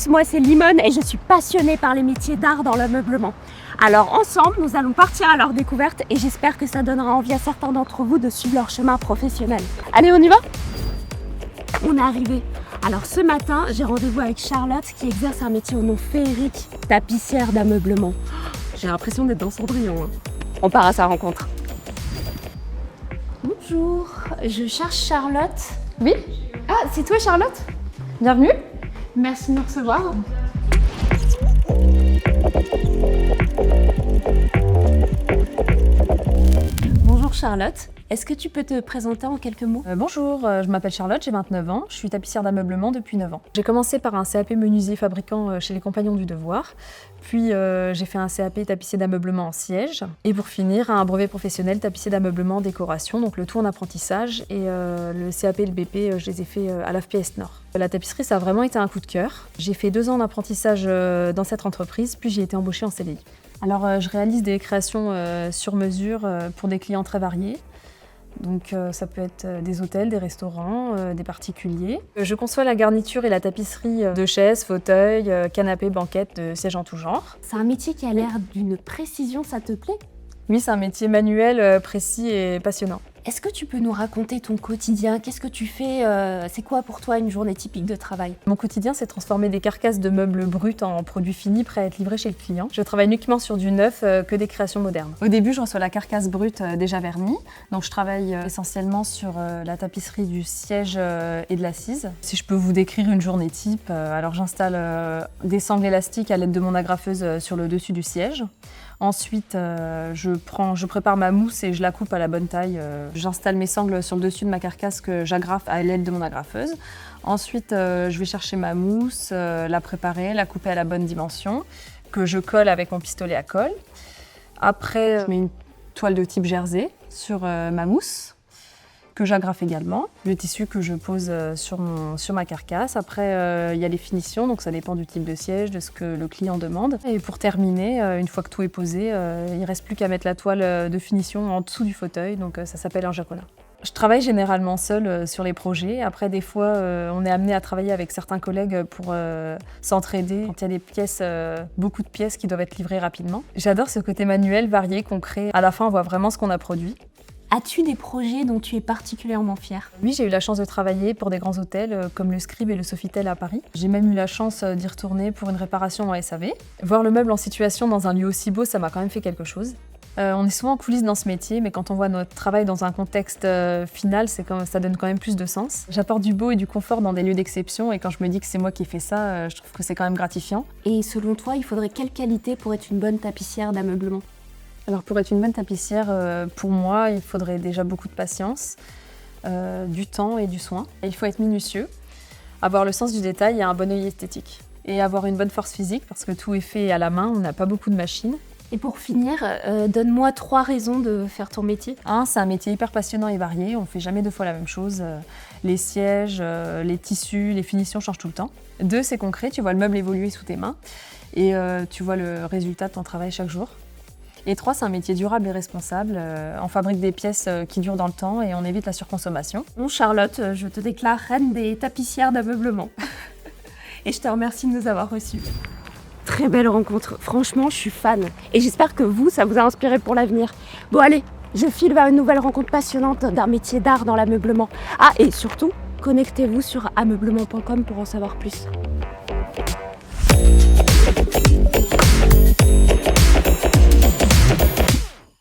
tous, moi c'est Limone et je suis passionnée par les métiers d'art dans l'ameublement. Alors ensemble, nous allons partir à leur découverte et j'espère que ça donnera envie à certains d'entre vous de suivre leur chemin professionnel. Allez, on y va? On est arrivé. Alors ce matin, j'ai rendez-vous avec Charlotte qui exerce un métier au nom féerique, tapissière d'ameublement. J'ai l'impression d'être dans Cendrillon. On part à sa rencontre. Bonjour, je cherche Charlotte. Oui, Ah, c'est toi Charlotte? bienvenue. Merci de me recevoir. Bonjour Charlotte, est-ce que tu peux te présenter en quelques mots? Bonjour, je m'appelle Charlotte, j'ai 29 ans, je suis tapissière d'ameublement depuis 9 ans. J'ai commencé par un CAP menuisier fabricant chez les Compagnons du Devoir, puis j'ai fait un CAP tapissier d'ameublement en siège, et pour finir un brevet professionnel tapissier d'ameublement en décoration, donc le tout en apprentissage, et le CAP et le BP, je les ai fait à l'AFPS Nord. La tapisserie, ça a vraiment été un coup de cœur. J'ai fait 2 ans d'apprentissage dans cette entreprise, puis j'ai été embauchée en CDI. Alors je réalise des créations sur mesure pour des clients très variés. Donc ça peut être des hôtels, des restaurants, des particuliers. Je conçois la garniture et la tapisserie de chaises, fauteuils, canapés, banquettes, de sièges en tout genre. C'est un métier qui a l'air d'une précision, ça te plaît? Oui, c'est un métier manuel, précis et passionnant. Est-ce que tu peux nous raconter ton quotidien? Qu'est-ce que tu fais? C'est quoi pour toi une journée typique de travail? Mon quotidien, c'est transformer des carcasses de meubles bruts en produits finis prêts à être livrés chez le client. Je travaille uniquement sur du neuf que des créations modernes. Au début, je reçois la carcasse brute déjà vernie. Donc je travaille essentiellement sur la tapisserie du siège et de l'assise. Si je peux vous décrire une journée type, alors j'installe des sangles élastiques à l'aide de mon agrafeuse sur le dessus du siège. Ensuite, je prépare ma mousse et je la coupe à la bonne taille. J'installe mes sangles sur le dessus de ma carcasse que j'agrafe à l'aide de mon agrafeuse. Ensuite, je vais chercher ma mousse, la préparer, la couper à la bonne dimension, que je colle avec mon pistolet à colle. Après, je mets une toile de type jersey sur ma mousse, que j'agrafe également. Le tissu que je pose sur ma carcasse. Après, il y a les finitions, donc ça dépend du type de siège, de ce que le client demande. Et pour terminer, une fois que tout est posé, il ne reste plus qu'à mettre la toile de finition en dessous du fauteuil, donc ça s'appelle un jaconas. Je travaille généralement seule sur les projets. Après, des fois, on est amené à travailler avec certains collègues pour s'entraider quand il y a des pièces, beaucoup de pièces qui doivent être livrées rapidement. J'adore ce côté manuel, varié, concret. À la fin, on voit vraiment ce qu'on a produit. As-tu des projets dont tu es particulièrement fière? Oui, j'ai eu la chance de travailler pour des grands hôtels comme le Scribe et le Sofitel à Paris. J'ai même eu la chance d'y retourner pour une réparation en SAV. Voir le meuble en situation dans un lieu aussi beau, ça m'a quand même fait quelque chose. On est souvent en coulisses dans ce métier, mais quand on voit notre travail dans un contexte final, ça donne quand même plus de sens. J'apporte du beau et du confort dans des lieux d'exception, et quand je me dis que c'est moi qui ai fait ça, je trouve que c'est quand même gratifiant. Et selon toi, il faudrait quelle qualité pour être une bonne tapissière d'ameublement? Alors pour être une bonne tapissière, pour moi, il faudrait déjà beaucoup de patience, du temps et du soin. Il faut être minutieux, avoir le sens du détail et un bon œil esthétique. Et avoir une bonne force physique, parce que tout est fait à la main, on n'a pas beaucoup de machines. Et pour finir, donne-moi 3 raisons de faire ton métier. 1, c'est un métier hyper passionnant et varié, on ne fait jamais 2 fois la même chose. Les sièges, les tissus, les finitions changent tout le temps. 2, c'est concret, tu vois le meuble évoluer sous tes mains et tu vois le résultat de ton travail chaque jour. Et 3, c'est un métier durable et responsable. On fabrique des pièces qui durent dans le temps et on évite la surconsommation. Bon Charlotte, je te déclare reine des tapissières d'ameublement. Et je te remercie de nous avoir reçus. Très belle rencontre, franchement je suis fan. Et j'espère que vous, ça vous a inspiré pour l'avenir. Bon allez, je file vers une nouvelle rencontre passionnante d'un métier d'art dans l'ameublement. Ah et surtout, connectez-vous sur ameublement.com pour en savoir plus.